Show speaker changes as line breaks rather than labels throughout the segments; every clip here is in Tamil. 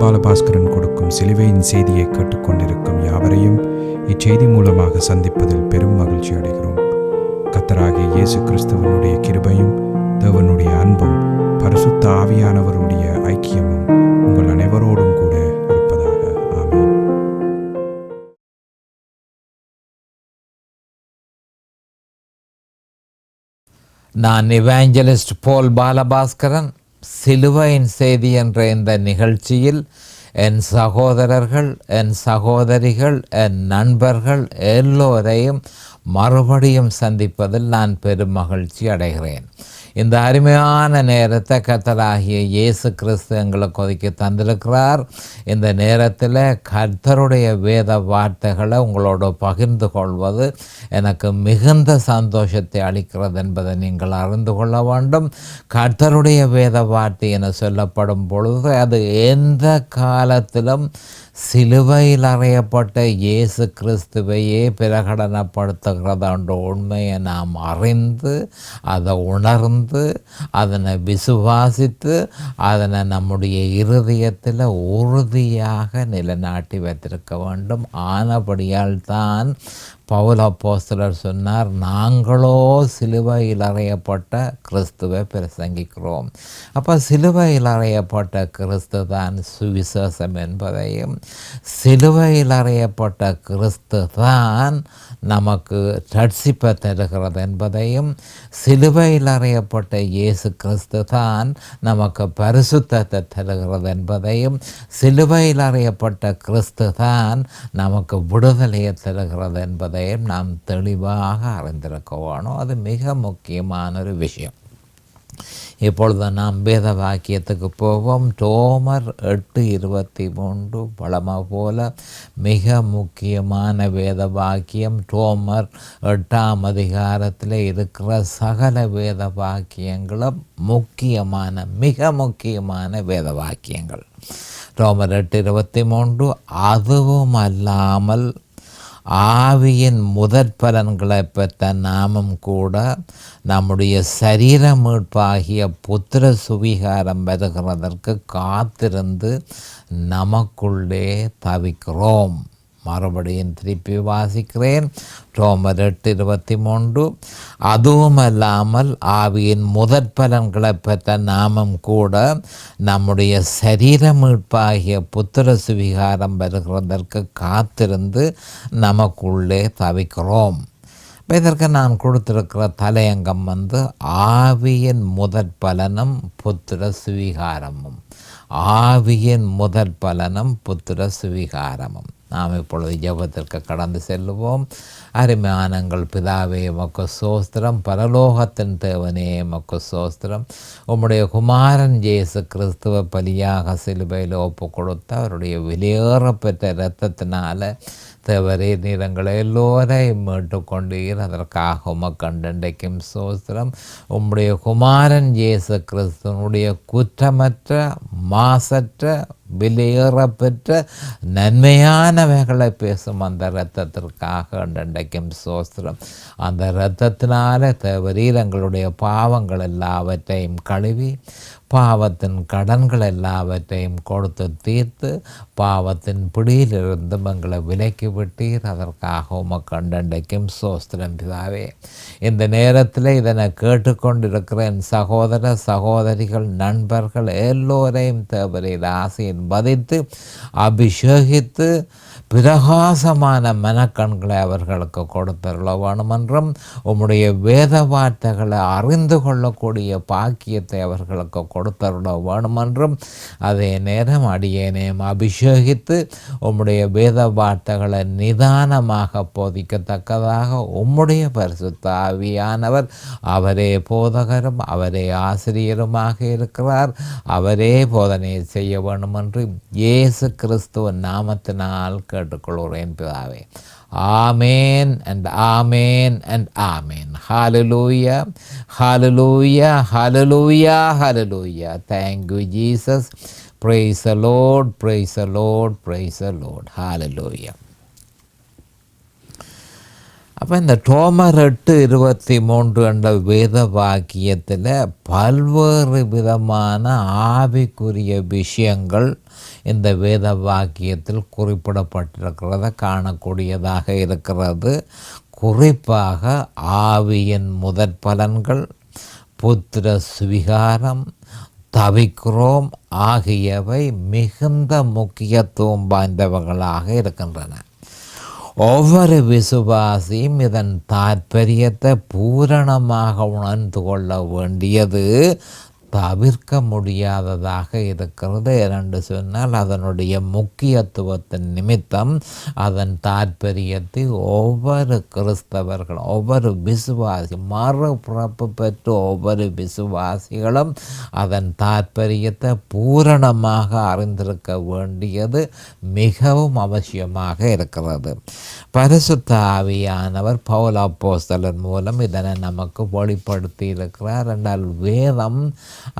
பாலபாஸ்கரன் கொடுக்கும் சிலுவையின் செய்தியை கேட்டுக்கொண்டிருக்கும் யாவரையும் இச்செய்தி மூலமாக சந்திப்பதில் பெரும் மகிழ்ச்சி அடைகிறோம். கர்த்தராகிய இயேசு கிறிஸ்துவனுடைய கிருபையும் தேவனுடைய அன்பும் பரிசுத்த ஆவியானவருடைய ஐக்கியமும் உங்கள் அனைவரோடும் கூட இருப்பதாக. ஆமென்.
நான் இவாஞ்சலிஸ்ட் போல் பாலபாஸ்கரன். சிலுவையின் செய்தி என்ற இந்த நிகழ்ச்சியில் என் சகோதரர்கள், என் சகோதரிகள், என் நண்பர்கள் எல்லோரையும் மறுபடியும் சந்திப்பதில் நான் பெரும் மகிழ்ச்சி அடைகிறேன். இந்த அருமையான நேரத்தை கர்த்தராகிய இயேசு கிறிஸ்து எங்களுக்கு ஒதுக்கி தந்திருக்கிறார். இந்த நேரத்தில் கர்த்தருடைய வேத வார்த்தைகளை உங்களோடு பகிர்ந்து கொள்வது எனக்கு மிகுந்த சந்தோஷத்தை அளிக்கிறது என்பதை நீங்கள் அறிந்து கொள்ள வேண்டும். கர்த்தருடைய வேத வார்த்தை என சொல்லப்படும் பொழுது அது எந்த காலத்திலும் சிலுவையில் அறையப்பட்ட இயேசு கிறிஸ்துவையே பிரகடனப்படுத்துகிறது என்ற உண்மையை நாம் அறிந்து அதை உணர்ந்து அதனை விசுவாசித்து அதனை நம்முடைய இருதயத்தில் உறுதியாக நிலைநாட்டி வைத்திருக்க வேண்டும். ஆனபடியால் தான் பவுல் அப்போஸ்தலர் சொன்னார், நாங்களோ சிலுவையில் அறையப்பட்ட கிறிஸ்துவை பிரசங்கிக்கிறோம். அப்போ சிலுவையில் அறையப்பட்ட கிறிஸ்து தான் சுவிசேஷம் என்பதையும், சிலுவையில் அறையப்பட்ட கிறிஸ்து தான் நமக்கு ரட்சிப்பை தருகிறது என்பதையும், சிலுவையில் அறையப்பட்ட இயேசு கிறிஸ்து தான் நமக்கு பரிசுத்தத்தை தருகிறது என்பதையும், சிலுவையில் அறையப்பட்ட கிறிஸ்து தான் நமக்கு விடுதலையை தருகிறது என்பதையும் நாம் தெளிவாக அறிந்திருக்க வேணும். அது மிக முக்கியமான ஒரு விஷயம். இப்பொழுது நாம் வேத வாக்கியத்துக்கு போவோம். ரோமர் 8:23 பழமை போல மிக முக்கியமான வேத வாக்கியம். ரோமர் 8ஆம் அதிகாரத்தில் இருக்கிற சகல வேத வாக்கியங்களும் முக்கியமான, மிக முக்கியமான வேத வாக்கியங்கள். ரோமர் 8:23 அதுவும் அல்லாமல் ஆவியின் முதற் பலன்களை பெற்ற நாமும் கூட நம்முடைய சரீர மீட்பாகிய புத்திர சுவிகாரம் வருகிறதற்கு காத்திருந்து நமக்குள்ளே தவிக்கிறோம். மறுபடியும் திருப்பி வாசிக்கிறேன். ரோமர் 8:23 அதுவும் அல்லாமல் ஆவியின் முதற் பலன்களை பெற்ற நாமும் கூட நம்முடைய சரீர மீட்பாகிய புத்திர சுவிகாரம் வருகிறதற்கு காத்திருந்து நமக்குள்ளே தவிக்கிறோம். இதற்கு நான் கொடுத்திருக்கிற தலையங்கம் ஆவியின் முதற் பலனும் புத்திர சுவிகாரமும். ஆவியின் முதற் பலனும் புத்திர சுவிகாரமும். நாம் இப்பொழுது ஜெபத்திற்கு கடந்து செல்லுவோம். அருமையானங்கள் பிதாவே, உமக்கு சோஸ்திரம். பரலோகத்தின் தேவனே, உமக்கு சோஸ்திரம். உம்முடைய குமாரன் இயேசு கிறிஸ்துவ பலியாக சிலுவையில் ஒப்பு கொடுத்த அவருடைய வெளியேறப்பெற்ற இரத்தத்தினால தேவரே, நீரங்களை எல்லோரையும் மீட்டு கொண்டீர். அதற்காக உமக்கண்டைக்கும் சோஸ்திரம். உம்முடைய குமாரன் இயேசு கிறிஸ்துவனுடைய குற்றமற்ற, மாசற்ற, வெளியேறப்பெற்ற நன்மையானவைகளை பேசும் அந்த இரத்தத்திற்காக அண்டைக்கும் சோஸ்திரம். அந்த இரத்தத்தினால தேவரீர் எங்களுடைய பாவங்கள் எல்லாவற்றையும் கழுவி, பாவத்தின் கடன்கள் எல்லாவற்றையும் கொடுத்து தீர்த்து, பாவத்தின் பிடியிலிருந்து எங்களை விலக்கி விட்டீர். அதற்காக உமக்கண்டைக்கும் சோஸ்திரம் பிதாவே. இந்த நேரத்தில் இதனை கேட்டுக்கொண்டிருக்கிற என் சகோதர சகோதரிகள், நண்பர்கள் எல்லோரையும் தேவரீர் ஆசையின் பதித்து அபிஷேகித்து பிரகாசமான மனக்கண்களை அவர்களுக்கு கொடுத்தருள வேணுமென்றும், உம்முடைய வேத வார்த்தைகளை அறிந்து கொள்ளக்கூடிய பாக்கியத்தை அவர்களுக்கு கொடுத்தருள வேணுமென்றும், அதே நேரம் அடியேனையும் அபிஷேகித்து உம்முடைய வேத வார்த்தைகளை நிதானமாக போதிக்கத்தக்கதாக உம்முடைய பரிசுத்த ஆவியானவர், அவரே போதகரும் அவரே ஆசிரியருமாக இருக்கிறார், அவரே போதனை செய்ய வேண்டுமென்று இயேசு கிறிஸ்துவின் நாமத்தினால் கேட்டுக்கொள்கிறேன் பிதாவே. Amen and amen and amen. Hallelujah, hallelujah, hallelujah, hallelujah. Thank you, Jesus. Praise the Lord, praise the Lord, praise the Lord. Hallelujah. அப்போ இந்த ரோமர் 8:23 என்ற வேத வாக்கியத்தில் பல்வேறு விதமான ஆவிக்குரிய விஷயங்கள் இந்த வேத வாக்கியத்தில் குறிப்பிடப்பட்டிருக்கிறத காணக்கூடியதாக இருக்கிறது. குறிப்பாக ஆவியின் முதற் பலன்கள், புத்திர சுவிகாரம், தவிக்கிறோம் ஆகியவை மிகுந்த முக்கியத்துவம் வாய்ந்தவர்களாக இருக்கின்றன. ஒவ்வொரு விசுவாசியும் இதன் தாற்பயத்தை பூரணமாக உணர்ந்து கொள்ள வேண்டியது தவிர்க்க முடியாததாக இருக்கிறது. என்று சொன்னால் அதனுடைய முக்கியத்துவத்தின் நிமித்தம் அதன் தாற்பயத்தை ஒவ்வொரு கிறிஸ்தவர்கள், ஒவ்வொரு விசுவாசி, மறுபிறப்பு பெற்ற ஒவ்வொரு விசுவாசிகளும் அதன் தாற்பயத்தை பூரணமாக அறிந்திருக்க வேண்டியது மிகவும் அவசியமாக இருக்கிறது. பரிசுத்த ஆவியானவர் பவுல் அப்போஸ்தலன் மூலம் இதனை நமக்கு வெளிப்படுத்தி இருக்கிறார். என்றால் வேதம்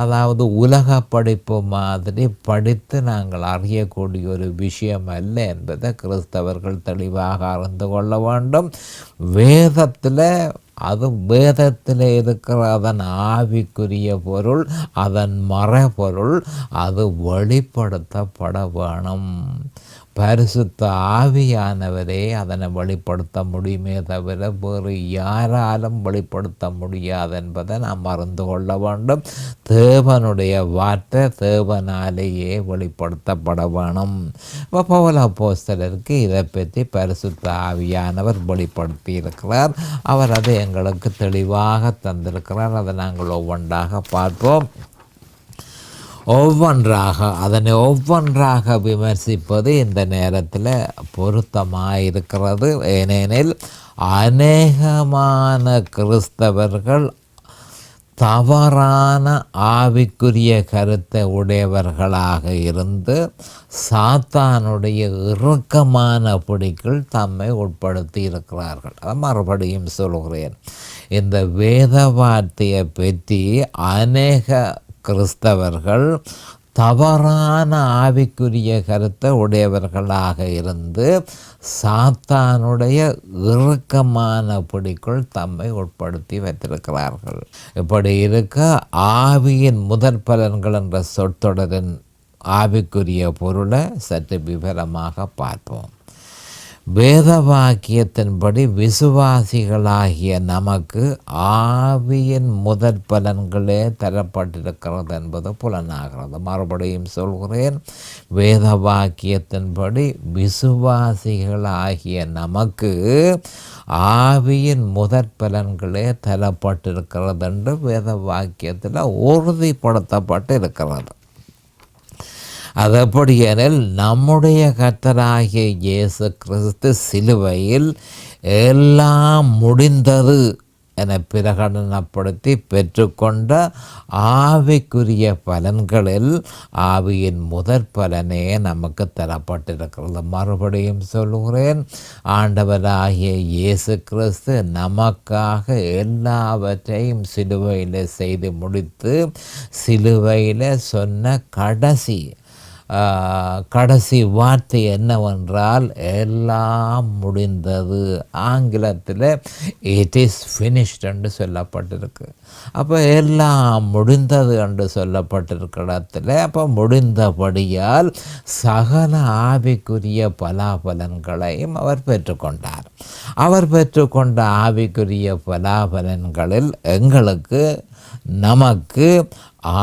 அதாவது உலக படிப்பு மாதிரி படித்து நாங்கள் அறியக்கூடிய ஒரு விஷயம் அல்ல என்பதை கிறிஸ்தவர்கள் தெளிவாக அறிந்து கொள்ள வேண்டும். வேதத்தில் இருக்கிற அதன் ஆவிக்குரிய பொருள், அதன் மறைபொருள் அது வெளிப்படுத்தப்பட வேணும். பரிசுத்த ஆவியானவரே அதனை வெளிப்படுத்த முடியுமே தவிர வேறு யாராலும் வெளிப்படுத்த முடியாது என்பதை நாம் அறிந்து கொள்ள வேண்டும். தேவனுடைய வார்த்தை தேவனாலேயே வெளிப்படுத்தப்பட வேணும். இப்போ பவுல் அப்போஸ்தலருக்கு இதை பற்றி பரிசுத்த ஆவியானவர் வெளிப்படுத்தி இருக்கிறார். அவர் அதை எங்களுக்கு தெளிவாக தந்திருக்கிறார். அதை நாங்கள் ஒவ்வொன்றாக பார்ப்போம். அதனை ஒவ்வொன்றாக விமர்சிப்பது இந்த நேரத்தில் பொருத்தமாக இருக்கிறது. ஏனெனில் அநேகமான கிறிஸ்தவர்கள் தவறான ஆவிக்குரிய கருத்தை உடையவர்களாக இருந்து சாத்தானுடைய இறுக்கமான பிடிக்குள் தம்மை உட்படுத்தி இருக்கிறார்கள். அதை மறுபடியும் சொல்கிறேன். இந்த வேத வார்த்தையை பற்றி அநேக கிறிஸ்தவர்கள் தவறான ஆவிக்குரிய கருத்தை உடையவர்களாக இருந்து சாத்தானுடைய இறுக்கமான பிடிக்குள் தம்மை உட்படுத்தி வைத்திருக்கிறார்கள். இப்படி இருக்க ஆவியின் முதற் பலன்கள் என்ற சொற்றொடரின் ஆவிக்குரிய பொருளை சற்று விவரமாக பார்ப்போம். வேத வாக்கியத்தின்படி விசுவாசிகளாகிய நமக்கு ஆவியின் முதற் பலன்களே தரப்பட்டிருக்கிறது என்பது புலனாகிறது. மறுபடியும் சொல்கிறேன், வேத வாக்கியத்தின்படி விசுவாசிகளாகிய நமக்கு ஆவியின் முதற் பலன்களே தரப்பட்டிருக்கிறது என்று வேத வாக்கியத்தில் உறுதிப்படுத்தப்பட்டு இருக்கிறது. அதப்படி எனில் நம்முடைய கர்த்தராகிய இயேசு கிறிஸ்து சிலுவையில் எல்லாம் முடிந்தது என பிரகடனப்படுத்தி பெற்றுக்கொண்ட ஆவிக்குரிய பலன்களில் ஆவியின் முதற் பலனே நமக்கு தரப்பட்டிருக்கிறது. மறுபடியும் சொல்கிறேன், ஆண்டவராகிய இயேசு கிறிஸ்து நமக்காக எல்லாவற்றையும் சிலுவையில் செய்து முடித்து சிலுவையில் சொன்ன கடைசி வார்த்தை என்னவென்றால் எல்லாம் முடிந்தது. ஆங்கிலத்தில் இட் இஸ் ஃபினிஷ்ட் என்று சொல்லப்பட்டிருக்கு. அப்போ எல்லாம் முடிந்தது என்று சொல்லப்பட்டிருக்கிற இடத்துல அப்போ முடிந்தபடியால் சகல ஆவிக்குரிய பலாபலன்களையும் அவர் பெற்றுக்கொண்டார். அவர் பெற்றுக்கொண்ட ஆவிக்குரிய பலாபலன்களில் நமக்கு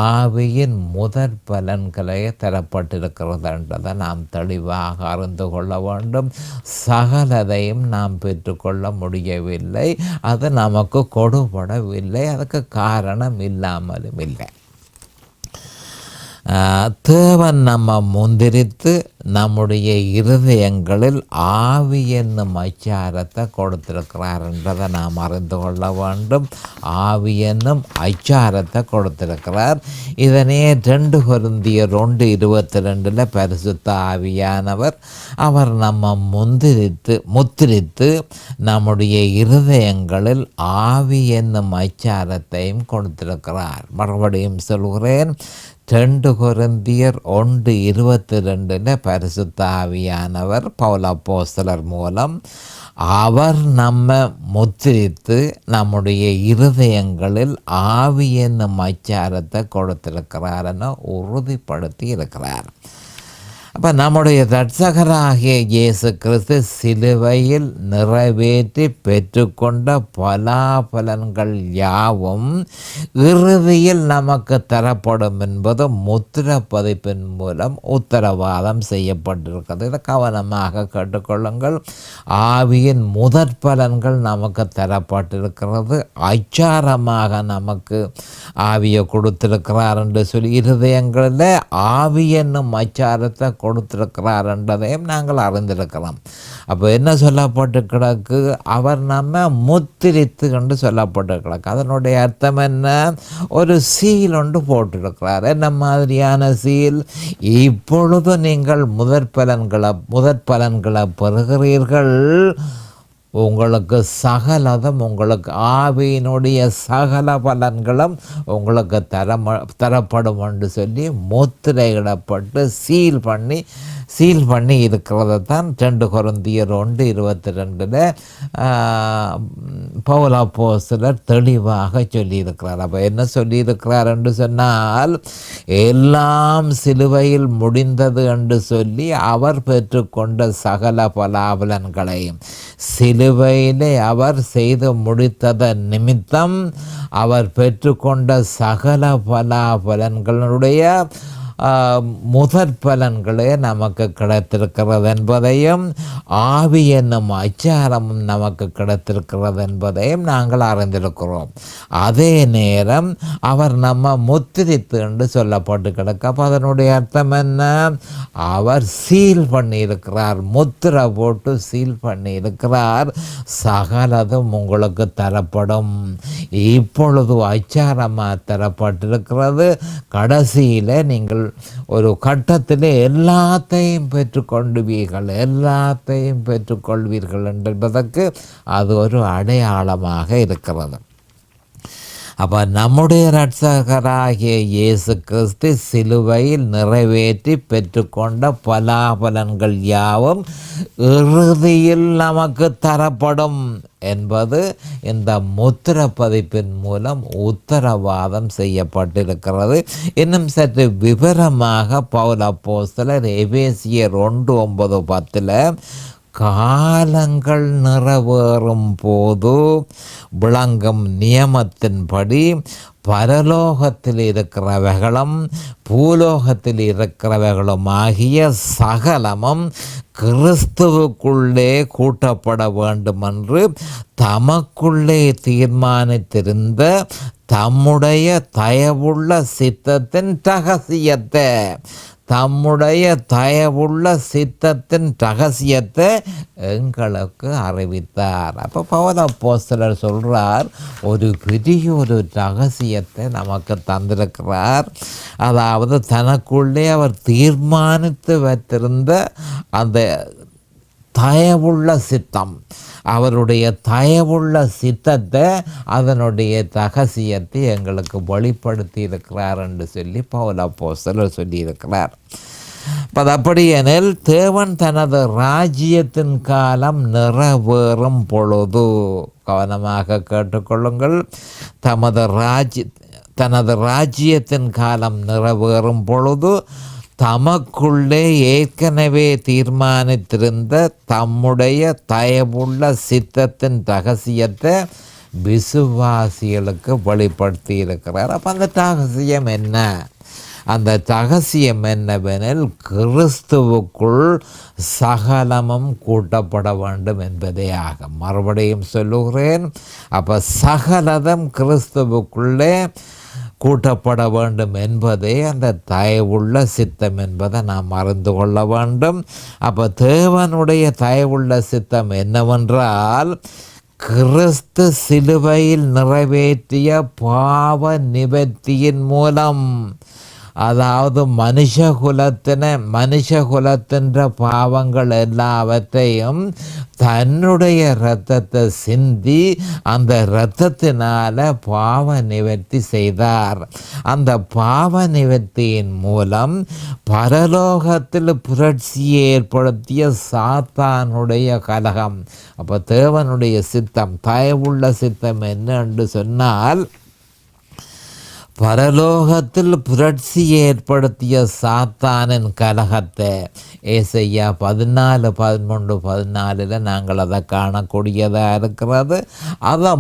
ஆவியின் முதற் பலன்களை தரப்பட்டிருக்கிறது என்றதை நாம் தெளிவாக அறிந்து கொள்ள வேண்டும். சகலதையும் நாம் பெற்றுக்கொள்ள முடியவில்லை, அது நமக்கு கொடுபடவில்லை, அதுக்கு காரணம் இல்லாமலும் இல்லை. தேவன் நம்ம முந்திரித்து நம்முடைய இருதயங்களில் ஆவி என்னும் அச்சாரத்தை கொடுத்திருக்கிறார் என்றதை நாம் அறிந்து கொள்ள வேண்டும். ஆவி என்னும் அச்சாரத்தை கொடுத்திருக்கிறார். இதனே 2 கொரிந்தியர் 1:22 பரிசுத்த ஆவியானவர் அவர் நம்ம முத்திரித்து நம்முடைய இருதயங்களில் ஆவி என்னும் அச்சாரத்தையும் கொடுத்திருக்கிறார். மறுபடியும் சொல்கிறேன், 2 கொரிந்தியர் 1:22 பரிசுத்த ஆவியானவர் பவுல் அப்போஸ்தலர் மூலம் அவர் நம்ம முத்திரித்து நம்முடைய இருதயங்களில் ஆவி என்னும் அச்சாரத்தை கொடுத்திருக்கிறார்னு உறுதிப்படுத்தி இருக்கிறார். அப்போ நம்முடைய இரட்சகராகிய இயேசு கிறிஸ்து சிலுவையில் நிறைவேற்றி பெற்றுக்கொண்ட பலாபலன்கள் யாவும் இறுதியில் நமக்கு தரப்படும் என்பது முத்திர பதிப்பின் மூலம் உத்தரவாதம் செய்யப்பட்டிருக்கிறது. இதை கவனமாக கேட்டுக்கொள்ளுங்கள். ஆவியின் முதற் பலன்கள் நமக்கு தரப்பட்டிருக்கிறது. அச்சாரமாக நமக்கு ஆவியை கொடுத்திருக்கிறார் என்று சொல்லி இருதயங்களில் ஆவி என்னும் அச்சாரத்தை கொடுத்திருக்கிறார் என்றதையும் நாங்கள் அறிந்திருக்கிறோம். அப்போ என்ன சொல்லப்பட்டு கிடக்கு? அவர் நம்ம முத்திரித்து என்று சொல்லப்பட்டு கிடக்கு. அதனுடைய அர்த்தம் என்ன? ஒரு சீல் ஒன்று போட்டிருக்கிறார். என்ன மாதிரியான சீல்? இப்பொழுது நீங்கள் முதற் பலன்களை பெறுகிறீர்கள், உங்களுக்கு சகலதும், உங்களுக்கு ஆவியினுடைய சகல பலன்களும் உங்களுக்கு தரப்படும் என்று சொல்லி முத்திரையிடப்பட்டு சீல் பண்ணி இருக்கிறத தான் 2 கொரிந்தியர் 1:22 பவுல் அப்போஸ்தலர் தெளிவாக சொல்லியிருக்கிறார். அப்போ என்ன சொல்லியிருக்கிறார் என்று சொன்னால், எல்லாம் சிலுவையில் முடிந்தது என்று சொல்லி அவர் பெற்றுக்கொண்ட சகல பலாபலன்களையும் சிலுவையிலே அவர் செய்து முடித்ததன் நிமித்தம் அவர் பெற்றுக்கொண்ட சகல பலாபலன்களுடைய முதற் பலன்களே நமக்கு கிடைத்திருக்கிறது என்பதையும் ஆவி என்னும் அச்சாரமும் நமக்கு கிடைத்திருக்கிறது என்பதையும் நாங்கள் அறிந்திருக்கிறோம். அதே நேரம் அவர் நம்ம முத்திரித்து என்று சொல்லப்பட்டு கிடக்கு. அப்போ அதனுடைய அர்த்தம் என்ன? அவர் சீல் பண்ணியிருக்கிறார், முத்திரை போட்டு சீல் பண்ணியிருக்கிறார். சகலதும் உங்களுக்கு தரப்படும். இப்பொழுது அச்சாரமாக தரப்பட்டிருக்கிறது. கடைசியில் நீங்கள் ஒரு கட்டத்தில் எல்லாத்தையும் பெற்றுக்கொள்வீர்கள் என்பதற்கு அது ஒரு அடையாளமாக இருக்கிறது. அப்போ நம்முடைய இரட்சகராகிய இயேசு கிறிஸ்து சிலுவையில் நிறைவேற்றி பெற்றுக்கொண்ட பலாபலன்கள் யாவும் இறுதியில் நமக்கு தரப்படும் என்பது இந்த முத்திர பதிப்பின் மூலம் உத்தரவாதம் செய்யப்பட்டிருக்கிறது. இன்னும் சற்று விவரமாக பவுல் அப்போஸ்தலர் எபேசியர் 1:9-10 காலங்கள் நிறைவேறும் போது விளங்கும் நியமத்தின்படி பரலோகத்தில் இருக்கிறவைகளும் பூலோகத்தில் இருக்கிறவைகளும் ஆகிய சகலமும் கிறிஸ்துவுக்குள்ளே கூட்டப்பட வேண்டுமென்று தமக்குள்ளே தீர்மானித்திருந்த தம்முடைய தயவுள்ள சித்தத்தின் ரகசியத்தை எங்களுக்கு அறிவித்தார். அப்போ பவுல் அப்போஸ்தலர் சொல்கிறார், ஒரு ரகசியத்தை நமக்கு தந்திருக்கிறார். அதாவது தனக்குள்ளே அவர் தீர்மானித்து வைத்திருந்த அந்த தயவுள்ள சித்தம், அவருடைய தயவுள்ள சித்தத்தை, அதனுடைய ரகசியத்தை எங்களுக்கு வெளிப்படுத்தி இருக்கிறார் என்று சொல்லி பவுல் அப்போஸ்தலர் சொல்லியிருக்கிறார். அப்படியெனில் தேவன் தனது ராஜ்யத்தின் காலம் நிறைவேறும் பொழுது, கவனமாக கேட்டுக்கொள்ளுங்கள், தனது ராஜ்யத்தின் காலம் நிறைவேறும் பொழுது தமக்குள்ளே ஏற்கனவே தீர்மானித்திருந்த தம்முடைய தயவுள்ள சித்தத்தின் ரகசியத்தை விசுவாசிகளுக்கு வெளிப்படுத்தி இருக்கிறார். அப்போ அந்த ரகசியம் என்ன? அந்த ரகசியம் என்னவெனில், கிறிஸ்துவுக்குள் சகலமும் கூட்டப்பட வேண்டும் என்பதே ஆகும். மறுபடியும் சொல்லுகிறேன், அப்போ சகலதும் கிறிஸ்துவுக்குள்ளே கூட்டப்பட வேண்டும் என்பதே அந்த தயவுள்ள சித்தம் என்பதை நாம் அறிந்து கொள்ள வேண்டும். அப்போ தேவனுடைய தயவுள்ள சித்தம் என்னவென்றால், கிறிஸ்து சிலுவையில் நிறைவேற்றிய பாவ நிவர்த்தியின் மூலம் அதாவது மனுஷகுலத்தின் பாவங்கள் எல்லாவற்றையும் தன்னுடைய இரத்தத்தை சிந்தி அந்த இரத்தத்தினால பாவ நிவர்த்தி செய்தார். அந்த பாவ நிவர்த்தியின் மூலம் பரலோகத்தில் புரட்சியை ஏற்படுத்திய சாத்தானுடைய கலகம். அப்போ தேவனுடைய சித்தம், தயவுள்ள சித்தம் என்ன என்று சொன்னால், பரலோகத்தில் புரட்சி ஏற்படுத்திய சாத்தானின் கலகத்தை ஏசையா 14, 13, 14 நாங்கள் அதை காணக்கூடியதாக இருக்கிறது. அதை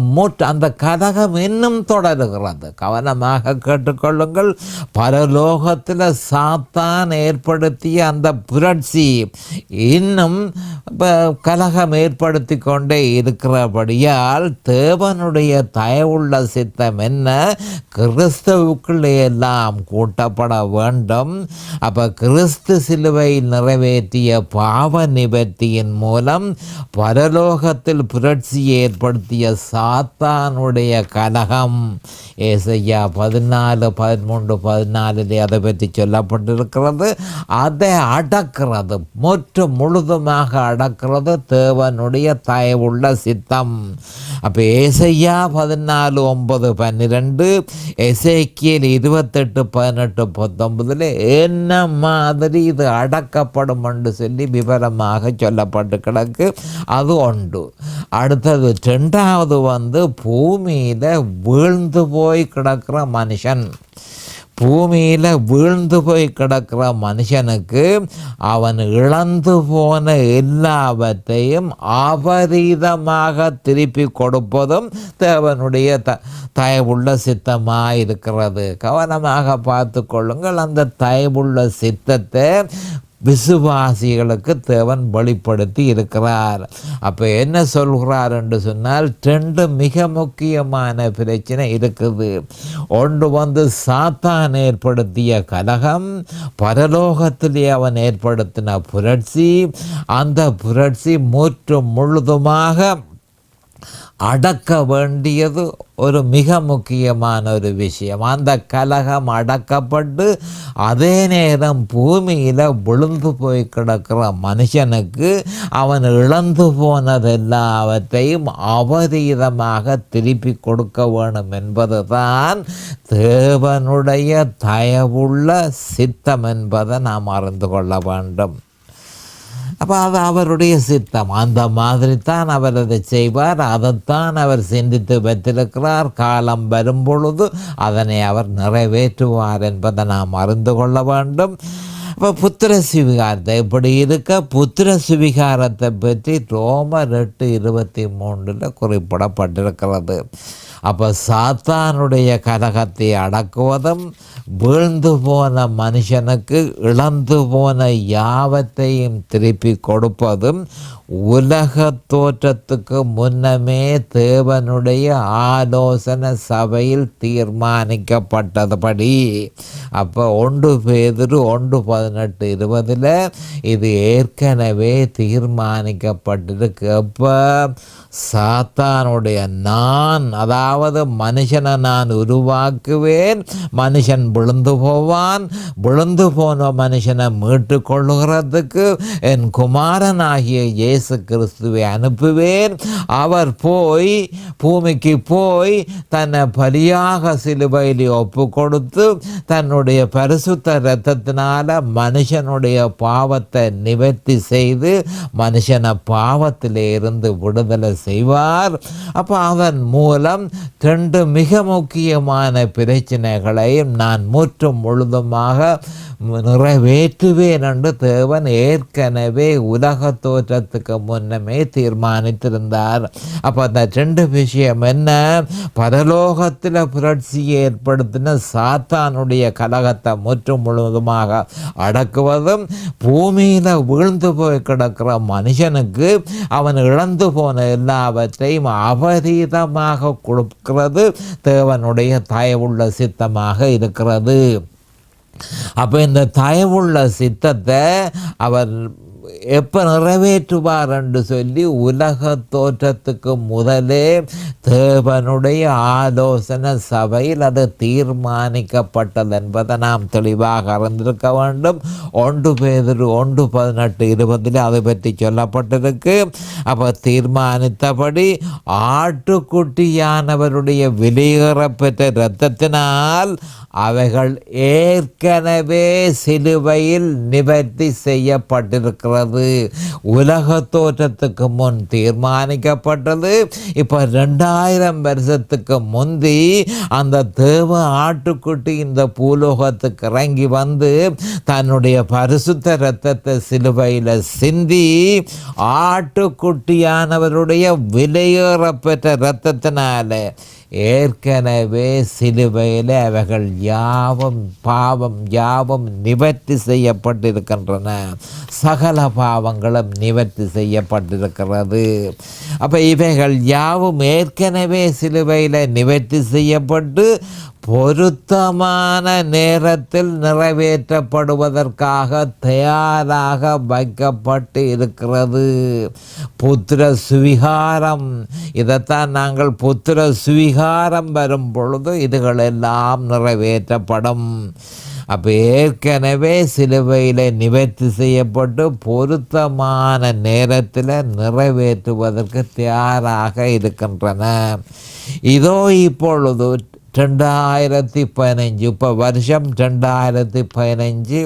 அந்த கலகம் இன்னும் தொடருகிறது. கவனமாக கேட்டுக்கொள்ளுங்கள். பரலோகத்தில் சாத்தான் ஏற்படுத்திய அந்த புரட்சி இன்னும் கலகம் ஏற்படுத்தி கொண்டே இருக்கிறபடியால் தேவனுடைய தயவுள்ள சித்தம் என்ன? கிறிஸ்துவுக்குள்ளே எல்லாம் கூட்டப்பட வேண்டும். அப்போ கிறிஸ்து சிலுவையில் நிறைவேற்றிய பாவ நிவர்த்தியின் மூலம் பரலோகத்தில் புரட்சி ஏற்படுத்திய சாத்தானுடைய கலகம் ஏசையா 14, 13, 14 அதை பற்றி சொல்லப்பட்டிருக்கிறது. அதை அடக்கிறது, முழுதுமாக அடக்கிறது தேவனுடைய தயவுள்ள சித்தம். அப்போ ஏசையா 14, 9, 12, எசேக்கியேல் 28, 18, 19 என்ன மாதிரி இது அடக்கப்படும் என்று சொல்லி விவரமாக சொல்லப்பட்டு கிடக்கு. அது ஒன்று. அடுத்தது 2வது பூமியில் வீழ்ந்து போய் கிடக்கிற மனுஷன். பூமியில் வீழ்ந்து போய் கிடக்கிற மனுஷனுக்கு அவன் இழந்து போன எல்லாவற்றையும் அபரீதமாக திருப்பி கொடுப்பதும் தேவனுடைய தயவுள்ள சித்தமாக இருக்கிறது. கவனமாக பார்த்து கொள்ளுங்கள். அந்த தயவுள்ள சித்தத்தை விசுவாசிகளுக்கு தேவன் வெளிப்படுத்தி இருக்கிறார். அப்போ என்ன சொல்கிறார் என்று சொன்னால், 2 மிக முக்கியமான பிரச்சனை இருக்குது. ஒன்று சாத்தான் ஏற்படுத்திய கலகம், பரலோகத்திலே அவன் ஏற்படுத்தின புரட்சி. அந்த புரட்சி முழுதுமாக அடக்க வேண்டியது ஒரு மிக முக்கியமான ஒரு விஷயம். அந்த கலகம் அடக்கப்பட்டு அதே நேரம் பூமியில் விழுந்து போய் கிடக்கிற மனுஷனுக்கு அவன் இழந்து போனதெல்லாவற்றையும் அபரீதமாக திருப்பி கொடுக்க வேணும் என்பதுதான் தேவனுடைய தயவுள்ள சித்தம் என்பதை நாம் அறிந்து கொள்ள வேண்டும். அப்போ அது அவருடைய சித்தம். அந்த மாதிரி தான் அவர் அதை செய்வார். அதைத்தான் அவர் சிந்தித்து வைத்திருக்கிறார். காலம் வரும் பொழுது அதனை அவர் நிறைவேற்றுவார் என்பதை நாம் அறிந்து கொள்ள வேண்டும். இப்போ புத்திர சுவிகாரத்தை எப்படி இருக்க, புத்திர சுவிகாரத்தை பற்றி ரோமர் 8:23 குறிப்பிடப்பட்டிருக்கிறது. அப்போ சாத்தானுடைய கலகத்தை அடக்குவதும், வீழ்ந்து போன மனுஷனுக்கு இழந்து போன யாவத்தையும் திருப்பி கொடுப்பதும் உலக தோற்றத்துக்கு முன்னமே தேவனுடைய ஆலோசனை சபையில் தீர்மானிக்கப்பட்டதுபடி. அப்போ 1 பேதுரு 1:18, 20 இது ஏற்கனவே தீர்மானிக்கப்பட்டிருக்கு. அப்போ சாத்தானுடைய அதாவது மனுஷனை நான் உருவாக்குவேன், மனுஷன் விழுந்து போவான், விழுந்து போன மனுஷனை மீட்டு கொள்ளுகிறதுக்கு என் குமாரனாகிய இயேசு கிறிஸ்துவை அனுப்புவேன். அவர் போய் பூமிக்கு போய் தன்னை பலியாக சிலுவையில் ஒப்பு கொடுத்து தன்னுடைய பரிசுத்த இரத்தத்தினால மனுஷனுடைய பாவத்தை நிவர்த்தி செய்து மனுஷனை பாவத்திலே இருந்து விடுதலை செய்வார். அப்போ அதன் மூலம் 2 மிக முக்கியமான பிரச்சனைகளையும் நான் முழுதுமாக நிறைவேற்றுவேன் என்று தேவன் ஏற்கனவே உலக தோற்றத்துக்கு முன்னமே தீர்மானித்திருந்தார். அப்போ அந்த 2 விஷயம் என்ன? பரலோகத்தில் புரட்சியை ஏற்படுத்தின சாத்தானுடைய கலகத்தை முழுவதுமாக அடக்குவதும், பூமியில் வீழ்ந்து போய் கிடக்கிற மனுஷனுக்கு அவன் இழந்து போன எல்லாவற்றையும் அபரீதமாக கொடுக்கிறது தேவனுடைய தயவுள்ள சித்தமாக இருக்கிறது. அப்போ இந்த தயவுள்ள சித்தத்தை அவர் எப்போ நிறைவேற்றுவார் என்று சொல்லி உலக தோற்றத்துக்கு முதலே தேவனுடைய ஆலோசனை சபையில் அது தீர்மானிக்கப்பட்டது என்பதை நாம் தெளிவாக அறிந்திருக்க வேண்டும். 1 பேதுரு 1:18-20 அதை பற்றி சொல்லப்பட்டிருக்கு. அப்போ தீர்மானித்தபடி ஆட்டுக்குட்டியானவருடைய வெளியேறப்பெற்ற இரத்தத்தினால் அவைகள் ஏற்கனவே சிலுவையில் நிவர்த்தி செய்யப்பட்டிருக்கிறது. உலக தோற்றத்துக்கு முன் தீர்மானிக்கப்பட்டது. இப்போ 2000 வருஷத்துக்கு முந்தி அந்த தேவ ஆட்டுக்குட்டி இந்த பூலோகத்துக்கு இறங்கி வந்து தன்னுடைய பரிசுத்த இரத்தத்தை சிலுவையில் சிந்தி ஆட்டுக்குட்டியானவருடைய விலையேறப்பெற்ற இரத்தத்தினால ஏற்கனவே சிலுவையில் அவைகள் பாவம் யாவும் நிவர்த்தி செய்யப்பட்டிருக்கின்றன. சகல பாவங்களும் நிவர்த்தி செய்யப்பட்டிருக்கிறது. அப்போ இவைகள் யாவும் ஏற்கனவே சிலுவையில் நிவர்த்தி செய்யப்பட்டு பொருத்தமான நேரத்தில் நிறைவேற்றப்படுவதற்காக தயாராக வைக்கப்பட்டு இருக்கிறது. புத்திர சுவிகாரம், இதைத்தான் நாங்கள் புத்திர சுவிகாரம் வரும் பொழுது இதுகளெல்லாம் நிறைவேற்றப்படும். அப்போ ஏற்கனவே சிலுவையில் நிவர்த்தி செய்யப்பட்டு பொருத்தமான நேரத்தில் நிறைவேற்றுவதற்கு தயாராக இருக்கின்றன. இதோ இப்பொழுது 2015, இப்போ வருஷம் 2015,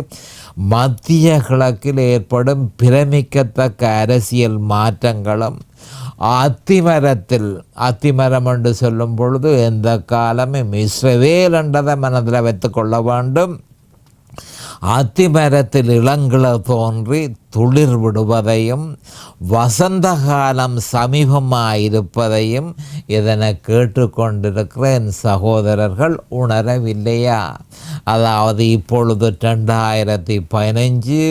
மத்திய கிழக்கில் ஏற்படும் பிரமிக்கத்தக்க அரசியல் மாற்றங்களும் அத்திமரம் என்று சொல்லும் பொழுது எந்த காலமும் இஸ்ரவேல் என்றதை மனதில் வைத்துக்கொள்ள வேண்டும். அத்திமரத்தில் இளங்கிள தோன்றி துளிர் விடுவதையும் வசந்த காலம் சமீபமாயிருப்பதையும் இதனை கேட்டுக்கொண்டிருக்கிற என் சகோதரர்கள் உணரவில்லையா? அதாவது இப்பொழுது 2015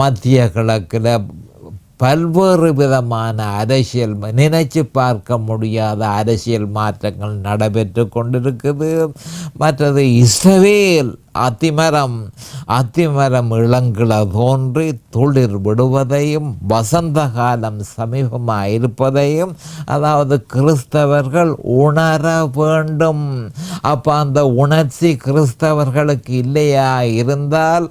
மத்திய கிழக்கில் பல்வேறு விதமான அரசியல், நினைச்சு பார்க்க முடியாத அரசியல் மாற்றங்கள் நடைபெற்று கொண்டிருக்குது. மற்றது இஸ்ரவேல் அத்திமரம் இளங்கிள தோன்றி துளிர் விடுவதையும் வசந்த காலம் சமீபமாக இருப்பதையும் அதாவது கிறிஸ்தவர்கள் உணர வேண்டும். அப்போ அந்த உணர்ச்சி கிறிஸ்தவர்களுக்கு இல்லையா இருந்தால்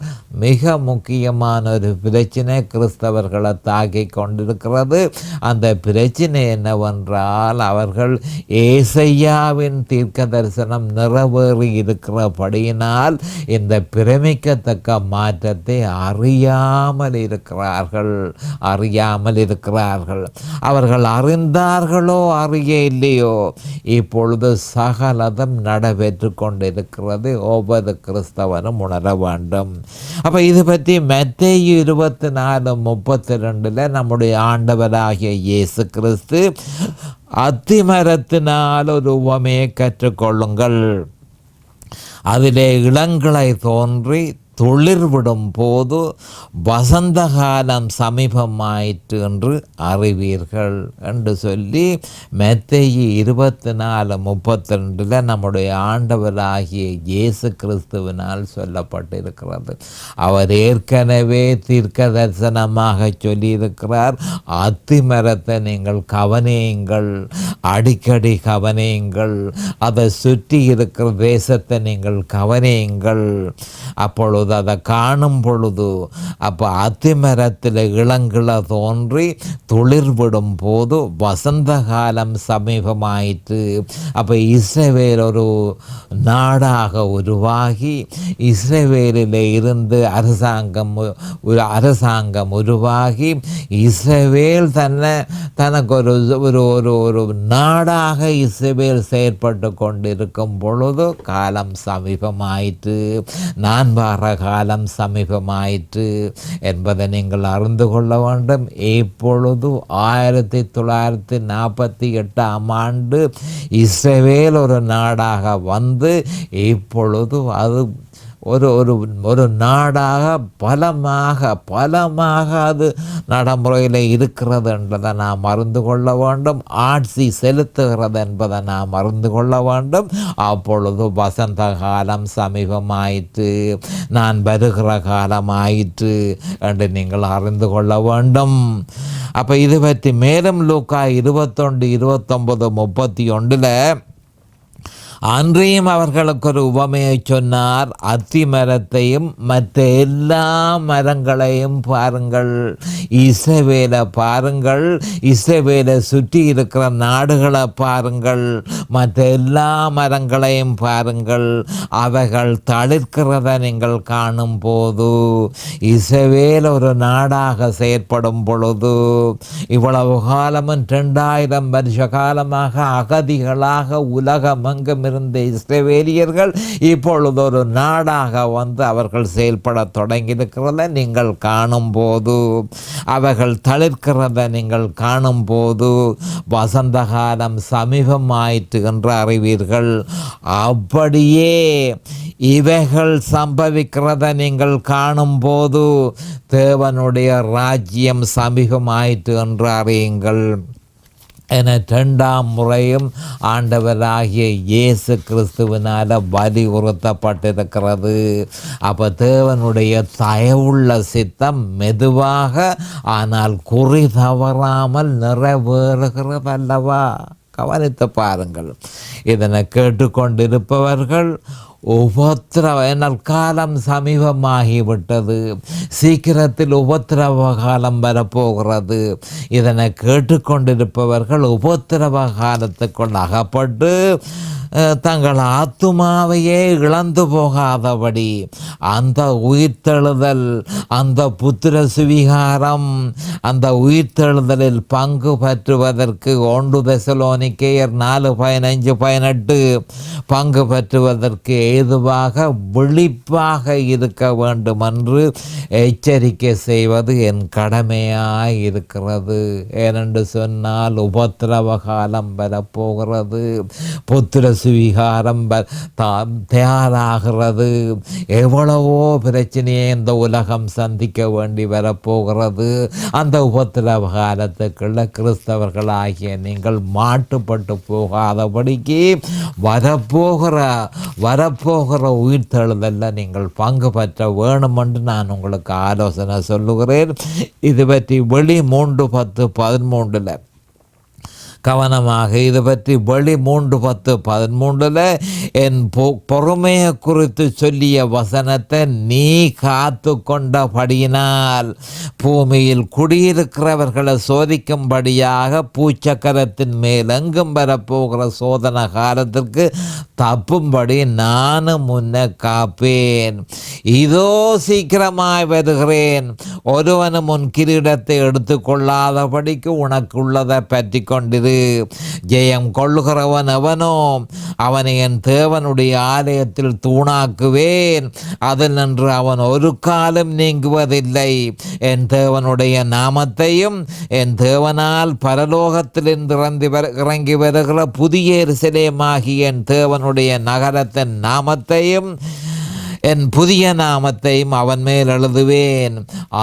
மிக முக்கியமான ஒரு பிரச்சனை கிறிஸ்தவர்களை தாக்கி கொண்டிருக்கிறது. அந்த பிரச்சனை என்னவென்றால் அவர்கள் ஏசையாவின் தீர்க்க தரிசனம் நிறைவேறி இருக்கிறபடியினால் இந்த பிரமிக்கத்தக்க மாற்றத்தை அறியாமல் இருக்கிறார்கள். அவர்கள் அறிந்தார்களோ அறிய இல்லையோ இப்பொழுது சகலதும் நடைபெற்று கொண்டிருக்கிறது. ஒவ்வொரு கிறிஸ்தவனும் உணர வேண்டும். அப்போ இது பற்றி மத்தேயு 24:32 நம்முடைய ஆண்டவராகிய இயேசு கிறிஸ்து அத்திமரத்தினால் ஒரு உவமையை கற்றுக்கொள்ளுங்கள், அதிலே இளங்கிளை தோன்றி துளிர் விடும் போது வசந்த காலம் சமீபமாயிற்று என்று அறிவீர்கள் என்று சொல்லி மத்தேயு 24:32 நம்முடைய ஆண்டவராகிய இயேசு கிறிஸ்துவினால் சொல்லப்பட்டிருக்கிறது. அவர் ஏற்கனவே தீர்க்க தரிசனமாக சொல்லியிருக்கிறார், அத்திமரத்தை நீங்கள் கவனியுங்கள், அடிக்கடி கவனியுங்கள், அதை சுற்றி இருக்கிற தேசத்தை நீங்கள் கவனியுங்கள். அப்பொழுது அதை காணும் பொழுது அப்போ அத்திமரத்தில் இளங்கிள தோன்றி துளிர் விடும் போது வசந்த காலம் சமீபமாயிற்று. அப்போ இஸ்ரவேல் ஒரு நாடாக உருவாகி இஸ்ரவேலில் இருந்து அரசாங்கம் உருவாகி இஸ்ரவேல் தனக்கு ஒரு நாடாக இஸ்ரவேல் செயற்பட்டு கொண்டிருக்கும் பொழுது காலம் சமீபமாயிற்று, நான் வார காலம் சமீபமாயிற்று என்பதை நீங்கள் அறிந்து கொள்ள வேண்டும். இப்பொழுது 1948 இஸ்ரவேல் ஒரு நாடாக வந்து இப்பொழுது அது ஒரு ஒரு ஒரு நாடாக பலமாக அது நடைமுறையில் இருக்கிறது என்பதை நாம் அறிந்து கொள்ள வேண்டும். ஆட்சி செலுத்துகிறது என்பதை நாம் அறிந்து கொள்ள வேண்டும். அப்பொழுது வசந்த காலம் சமீபமாயிற்று, நான் வருகிற காலம் ஆயிற்று என்று நீங்கள் அறிந்து கொள்ள வேண்டும். அப்போ இது பற்றி மேலும் லூக்கா 21, 29, 31 அன்றையும் அவர்களுக்கு ஒரு உவமையை சொன்னார். அத்தி மரத்தையும் மற்ற எல்லா மரங்களையும் பாருங்கள், இஸ்ரவேலை பாருங்கள், இஸ்ரவேலை சுற்றி இருக்கிற நாடுகளை பாருங்கள், மற்ற எல்லா மரங்களையும் பாருங்கள், அவைகள் தளிர்க்கிறத நீங்கள் காணும் போது, இஸ்ரவேல் ஒரு நாடாக செயற்படும் பொழுது, இவ்வளவு காலமும் 2000 வருஷ காலமாக அகதிகளாக உலகமெங்கும் இருந்த இஸ்ரவேலியர்கள் இப்பொழுது ஒரு நாடாக வந்து அவர்கள் செயல்பட தொடங்கியிருக்கிறத நீங்கள் காணும் போது, அவர்கள் தளிர்க்கிறத நீங்கள் காணும் போது வசந்த காலம் சமீபமாயிற்று என்று அறிவீர்கள். அப்படியே இவைகள் சம்பவிக்கிறத நீங்கள் காணும் போது தேவனுடைய ராஜ்யம் சமீபமாயிற்று என்று அறியுங்கள் என 2ஆம் முறையும் ஆண்டவராகிய இயேசு கிறிஸ்துவினால் வலியுறுத்தப்பட்டிருக்கிறது. அப்போ தேவனுடைய தயவுள்ள சித்தம் மெதுவாக ஆனால் குறி தவறாமல் நிறைவேறுகிறது அல்லவா? கவனித்து பாருங்கள். இதனை கேட்டுக்கொண்டிருப்பவர்கள் உபத்திரவ காலம் சமீபமாகிவிட்டது, சீக்கிரத்தில் உபத்திரவ காலம் வரப்போகிறது. இதனை கேட்டுக்கொண்டிருப்பவர்கள் உபத்திரவ காலத்துக்குள் அகப்பட்டு தங்கள் ஆத்துமாவையே இழந்து போகாதபடி அந்த உயிர்த்தெழுதல், அந்த புத்திர சுவிகாரம், அந்த உயிர்த்தெழுதலில் பங்கு பற்றுவதற்கு 1 தெசலோனிக்கேயர் 4:15-18 பங்கு பற்றுவதற்கு ஏதுவாக விழிப்பாக இருக்க வேண்டும் என்று எச்சரிக்கை செய்வது என் கடமையாய் இருக்கிறது. ஏனென்று சொன்னால் உபத்திரவ காலம் வரப்போகிறது, புத்திர சுவிகாரம் தயாராகிறது, எவ்வளவோ பிரச்சனையை இந்த உலகம் சந்திக்க வேண்டி வரப்போகிறது. அந்த உபத்திரவ காலத்துக்குள்ள கிறிஸ்தவர்களாகிய நீங்கள் மாட்டுப்பட்டு போகாதபடிக்கு வரப்போகிற உயிர்த்தெழுதல்ல நீங்கள் பங்கு பெற்ற வேணும் என்று நான் உங்களுக்கு ஆலோசனை சொல்லுகிறேன். இது பற்றி வெளி 3:10-13 கவனமாக இது பற்றி வெளி 3:10-13 என் பொறுமையை குறித்து சொல்லிய வசனத்தை நீ காத்து கொண்டபடியினால் பூமியில் குடியிருக்கிறவர்களை சோதிக்கும்படியாக பூச்சக்கரத்தின் மேல் எங்கும் வரப்போகிற சோதனை காலத்திற்கு தப்பும்படி நானும் முன்ன காப்பேன். இதோ சீக்கிரமாய் வருகிறேன், ஒருவனும் உன் கிரீடத்தை எடுத்துக்கொள்ளாதபடிக்கு உனக்குள்ளதை பற்றி கொண்டிரு. ஜெயம் கொள்ளுகிறவன் எவனோ அவனை என் தேவனுடைய ஆலயத்தில் தூணாக்குவேன், அதில் நின்று அவன் ஒரு காலம் நீங்குவதில்லை. என் தேவனுடைய நாமத்தையும் என் தேவனால் பரலோகத்திலிருந்து இறங்கி வருகிற புதிய எருசலேமாகிய என் தேவனுடைய நகரத்தின் நாமத்தையும் என் புதிய நாமத்தையும் அவன் மேல் எழுதுவேன்.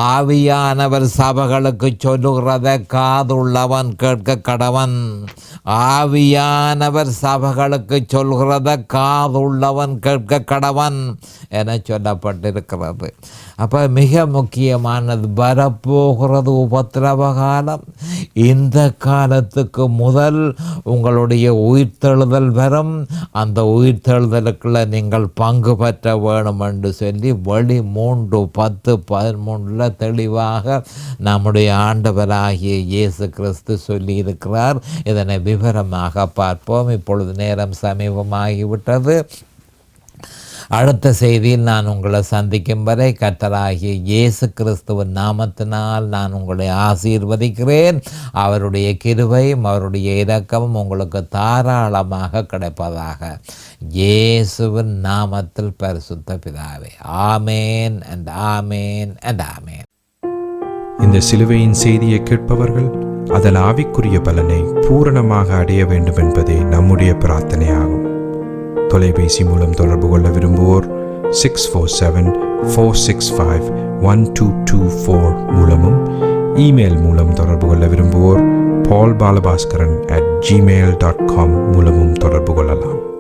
ஆவியானவர் சபைகளுக்கு சொல்லுகிறத காதுள்ளவன் கேட்க கடவன். ஆவியானவர் சபைகளுக்கு சொல்கிறத காதுள்ளவன் கேட்க கடவன் என சொல்லப்பட்டிருக்கிறது. அப்போ மிக முக்கியமானது வரப்போகிறது உபத்திரவ காலம். இந்த காலத்துக்கு முதல் உங்களுடைய உயிர்த்தெழுதல் வரும். அந்த உயிர்த்தெழுதலுக்குள்ள நீங்கள் பங்கு பெற்ற வேணும் என்று சொல்லி வெளி 3:10-13 தெளிவாக நம்முடைய ஆண்டவராகிய இயேசு கிறிஸ்து சொல்லியிருக்கிறார். இதனை விவரமாக பார்ப்போம். இப்பொழுது நேரம் சமீபமாகிவிட்டது. அடுத்த செய்தியில் நான் உங்களை சந்திக்கும் வரை கர்த்தராகிய இயேசு கிறிஸ்துவின் நாமத்தினால் நான் உங்களை ஆசீர்வதிக்கிறேன். அவருடைய கிருபையும் அவருடைய இரக்கமும் உங்களுக்கு தாராளமாக கிடைப்பதாக. இயேசுவின் நாமத்தில் பரிசுத்த பிதாவே, ஆமேன் அண்ட் ஆமேன் அண்ட் ஆமேன்.
இந்த சிலுவையின் செய்தியை கேட்பவர்கள் அதன் ஆவிக்குரிய பலனை பூரணமாக அடைய வேண்டும் என்பதே நம்முடைய பிரார்த்தனையாகும். தொலைபேசி மூலம் தொடர்பு கொள்ள விரும்புவோர் 647-465-1224 மூலமும் இமெயில் மூலம் தொடர்பு கொள்ள விரும்புவோர் paulbalabaskaran@gmail.com மூலமும் தொடர்பு கொள்ளலாம்.